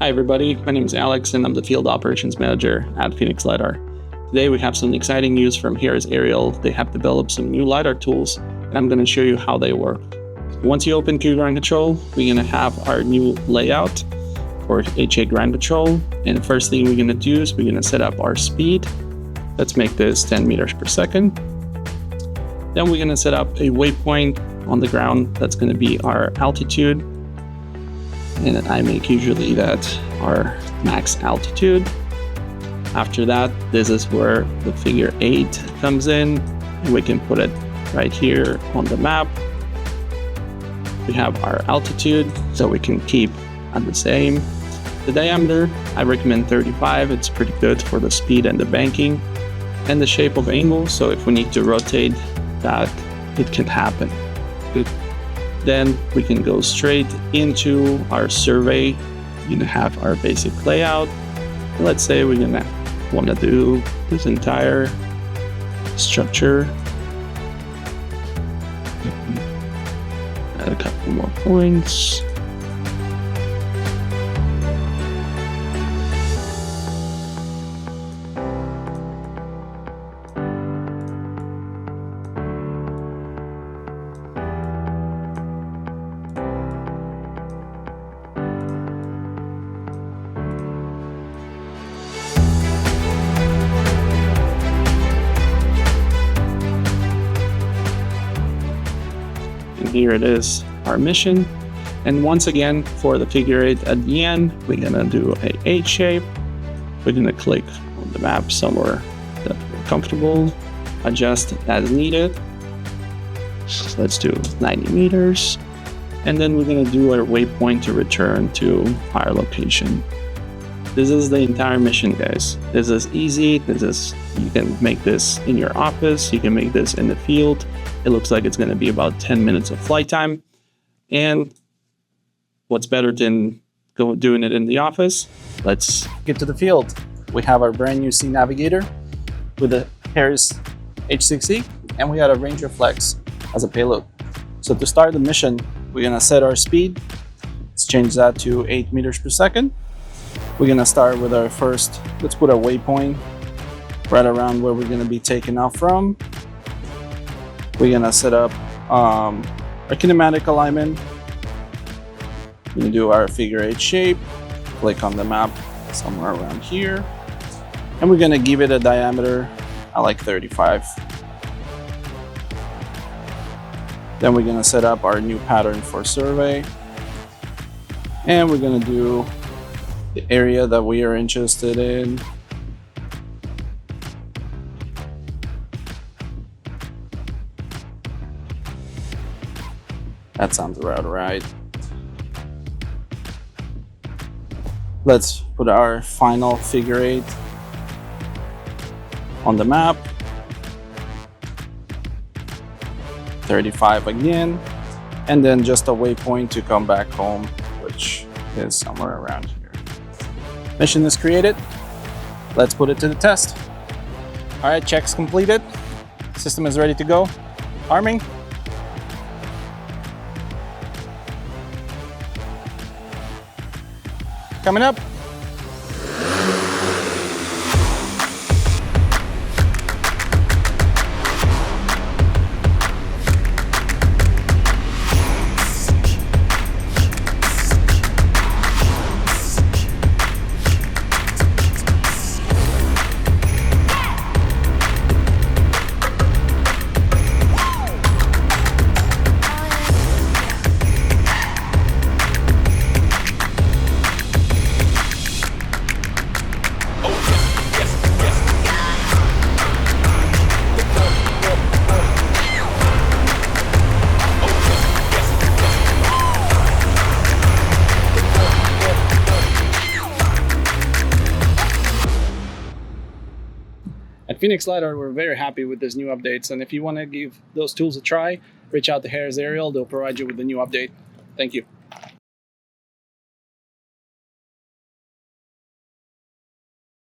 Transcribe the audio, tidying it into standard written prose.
Hi everybody, my name is Alex and I'm the Field Operations Manager at Phoenix LiDAR. Today we have some exciting news from HA's Aerial. They have developed some new LiDAR tools and I'm going to show you how they work. Once you open HA GroundControl, we're going to have our new layout for HA GroundControl. And the first thing we're going to do is we're going to set up our speed. Let's make this 10 meters per second. Then we're going to set up a waypoint on the ground. That's going to be our altitude. And I make usually that our max altitude. After that, this is where the figure 8 comes in. We can put it right here on the map. We have our altitude, so we can keep at the same. The diameter, I recommend 35. It's pretty good for the speed and the banking. And the shape of angle, so if we need to rotate that, it can happen. Good. Then we can go straight into our survey. We're gonna have our basic layout. Let's say we're gonna wanna do this entire structure. Add a couple more points. And here it is, our mission. And once again, for the figure 8 at the end, we're gonna do a H shape. We're gonna click on the map somewhere that we're comfortable, adjust as needed. Let's do 90 meters. And then we're gonna do our waypoint to return to our location. This is the entire mission, guys. This is easy. You can make this in your office. You can make this in the field. It looks like it's going to be about 10 minutes of flight time. And what's better than doing it in the office? Let's get to the field. We have our brand new C Navigator with the Harris H6E, and we got a Ranger Flex as a payload. So to start the mission, we're going to set our speed. Let's change that to 8 meters per second. We're going to start with our first, let's put a waypoint right around where we're going to be taking off from. We're going to set up our kinematic alignment. We're going to do our figure 8 shape, click on the map somewhere around here, and we're going to give it a diameter, I like 35. Then we're going to set up our new pattern for survey, and we're going to do the area that we are interested in. That sounds about right. Let's put our final figure 8 on the map. 35 again, and then just a waypoint to come back home, which is somewhere around here. Mission is created. Let's put it to the test. All right, checks completed. System is ready to go. Arming. Coming up. At Phoenix LiDAR, we're very happy with these new updates, and if you want to give those tools a try, reach out to HA's Aerial. They'll provide you with the new update. Thank you.